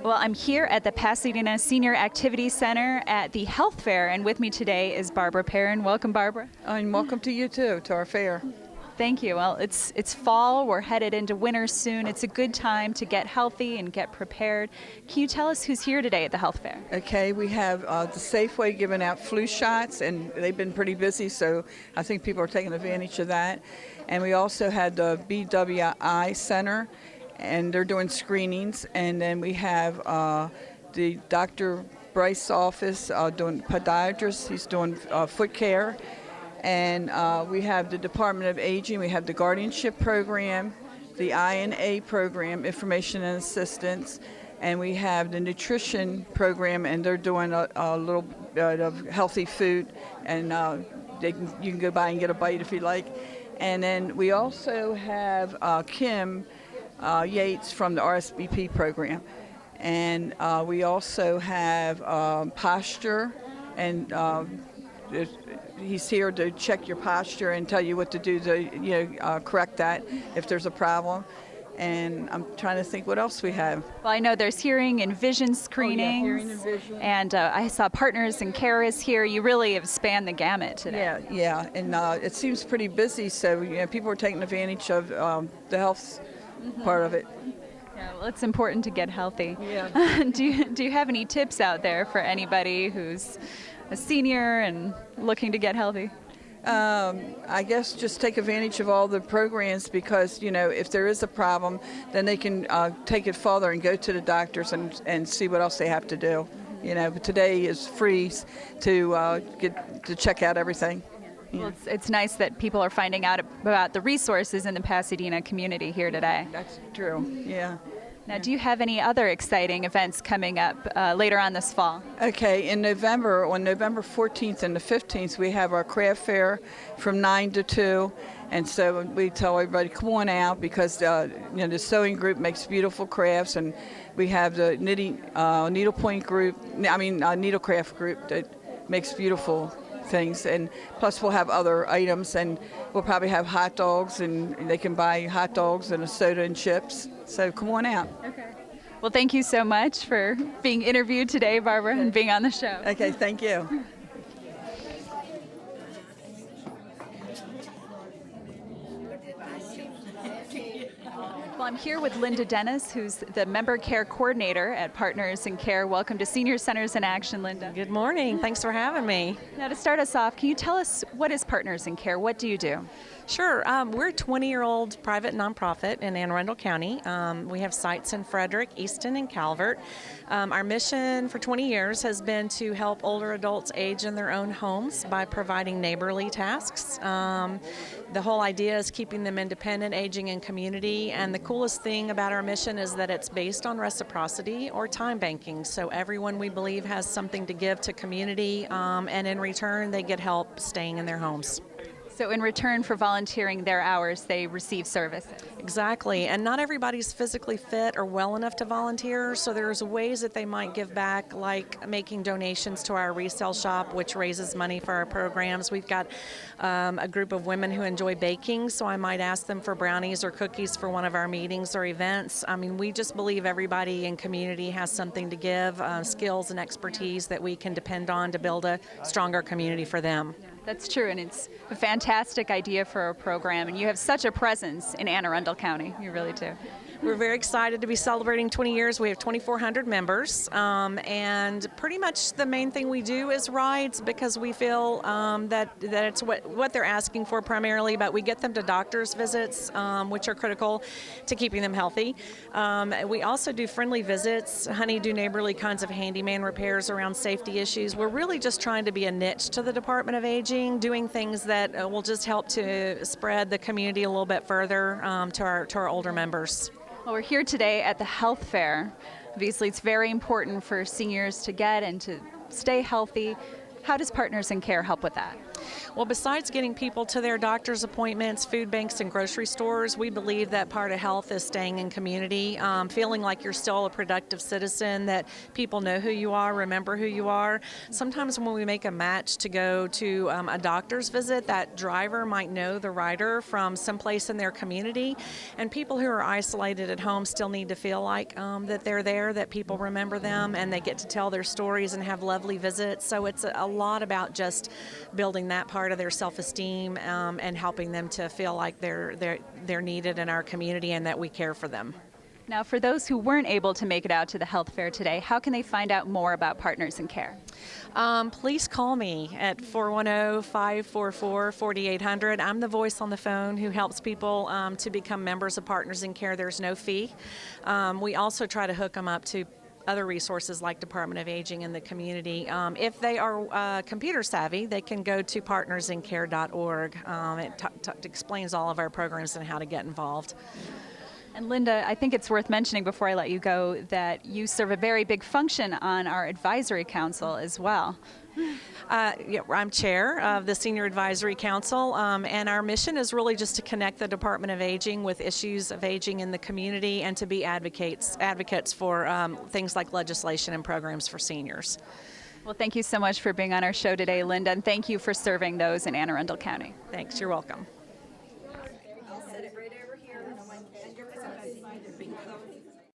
Well, I'm here at the Pasadena Senior Activity Center at the Health Fair, and with me today is Barbara Perrin. Welcome, Barbara. And welcome to you too, to our fair. Thank you. Well, it's fall. We're headed into winter soon. It's a good time to get healthy and get prepared. Can you tell us who's here today at the Health Fair? Okay, we have the Safeway giving out flu shots, and they've been pretty busy, so I think people are taking advantage of that. And we also had the BWI Center, and they're doing screenings. And then we have the Dr. Bryce office doing podiatrist. He's doing foot care. And we have the Department of Aging. We have the guardianship program, the INA program, information and assistance. And we have the nutrition program, and they're doing a little bit of healthy food. And you can go by and get a bite if you like. And then we also have Kim Yates from the RSVP program. And we also have posture, and he's here to check your posture and tell you what to do to correct that if there's a problem. And I'm trying to think what else we have. Well, I know there's hearing and vision screenings. Hearing and vision. And I saw Partners in Care is here. You really have spanned the gamut today. Yeah. And it seems pretty busy, so people are taking advantage of the health part of it. Yeah, well, it's important to get healthy. Yeah. Do you have any tips out there for anybody who's a senior and looking to get healthy? I guess just take advantage of all the programs, because if there is a problem, then they can take it further and go to the doctors and see what else they have to do. But today is free to get to check out everything. Yeah. Well, it's nice that people are finding out about the resources in the Pasadena community here today. That's true. Yeah. Now, do you have any other exciting events coming up later on this fall? Okay, in November, on November 14th and the 15th, we have our craft fair from 9 to 2. And so we tell everybody, come on out, because the sewing group makes beautiful crafts, and we have the needlecraft group that makes beautiful things. And plus we'll have other items, and we'll probably have hot dogs, and they can buy hot dogs and a soda and chips. So come on out. Okay. Well, thank you so much for being interviewed today, Barbara, and being on the show. Okay, thank you. Well, I'm here with Linda Dennis, who's the Member Care Coordinator at Partners in Care. Welcome to Senior Centers in Action, Linda. Good morning. Thanks for having me. Now, to start us off, can you tell us what is Partners in Care? What do you do? Sure. We're a 20-year-old private nonprofit in Anne Arundel County. We have sites in Frederick, Easton, and Calvert. Our mission for 20 years has been to help older adults age in their own homes by providing neighborly tasks. The whole idea is keeping them independent, aging in community, and the coolest thing about our mission is that it's based on reciprocity or time banking. So everyone, we believe, has something to give to community, and in return they get help staying in their homes. So in return for volunteering their hours, they receive services. Exactly, and not everybody's physically fit or well enough to volunteer, so there's ways that they might give back, like making donations to our resale shop, which raises money for our programs. We've got a group of women who enjoy baking, so I might ask them for brownies or cookies for one of our meetings or events. I mean, we just believe everybody in community has something to give, skills and expertise that we can depend on to build a stronger community for them. That's true, and it's a fantastic idea for a program, and you have such a presence in Anne Arundel County. You really do. We're very excited to be celebrating 20 years. We have 2,400 members, and pretty much the main thing we do is rides, because we feel that it's what they're asking for primarily, but we get them to doctor's visits, which are critical to keeping them healthy. We also do friendly visits, honey-do neighborly kinds of handyman repairs around safety issues. We're really just trying to be a niche to the Department of Aging, doing things that will just help to spread the community a little bit further to our older members. Well, we're here today at the Health Fair. Obviously, it's very important for seniors to get and to stay healthy. How does Partners in Care help with that? Well, besides getting people to their doctor's appointments, food banks, and grocery stores, we believe that part of health is staying in community, feeling like you're still a productive citizen, that people know who you are, remember who you are. Sometimes when we make a match to go to a doctor's visit, that driver might know the rider from someplace in their community, and people who are isolated at home still need to feel like that they're there, that people remember them, and they get to tell their stories and have lovely visits. So it's a lot about just building that part of their self-esteem and helping them to feel like they're needed in our community and that we care for them. Now, for those who weren't able to make it out to the health fair today, how can they find out more about Partners in Care? Please call me at 410-544-4800. I'm the voice on the phone who helps people to become members of Partners in Care. There's no fee. We also try to hook them up to other resources like Department of Aging in the community. If they are computer savvy, they can go to partnersincare.org. It explains all of our programs and how to get involved. And Linda, I think it's worth mentioning before I let you go that you serve a very big function on our advisory council as well. Yeah, I'm chair of the Senior Advisory Council, and our mission is really just to connect the Department of Aging with issues of aging in the community and to be advocates for things like legislation and programs for seniors. Well, thank you so much for being on our show today, Linda, and thank you for serving those in Anne Arundel County. Thanks. You're welcome.